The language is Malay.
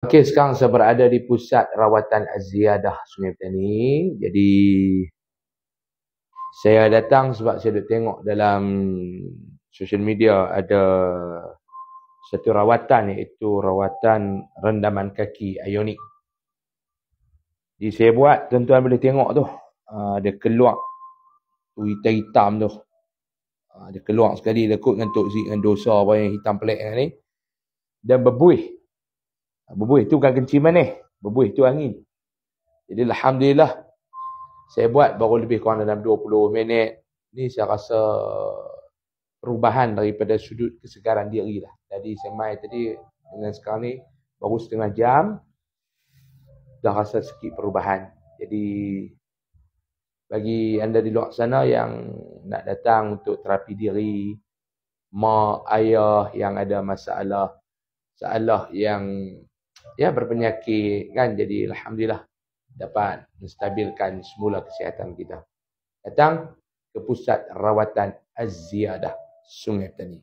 Okey, sekarang saya berada di pusat rawatan Az-Ziyadah Sungai Petani. Jadi saya datang sebab saya dah tengok dalam social media ada satu rawatan, iaitu rawatan rendaman kaki ionik. Jadi saya buat, tuan-tuan boleh tengok tu. Dia keluar tu hitam-hitam tu. Dia keluar sekali lekut dengan Tok Zik dengan dosa apa yang hitam pelik ni. Dan berbuih. Berbuih tu bukan kenciman ni. Berbuih tu angin. Jadi alhamdulillah saya buat baru lebih kurang dalam 20 minit. Ni saya rasa perubahan daripada sudut kesegaran diri lah. Jadi saya main tadi dengan sekarang ni baru setengah jam. Dah rasa sikit perubahan. Jadi bagi anda di luar sana yang nak datang untuk terapi diri, mak, ayah yang ada masalah yang berpenyakit kan, jadi alhamdulillah dapat menstabilkan semula kesihatan kita. Datang ke pusat rawatan Az-Ziyadah Sungai Petani.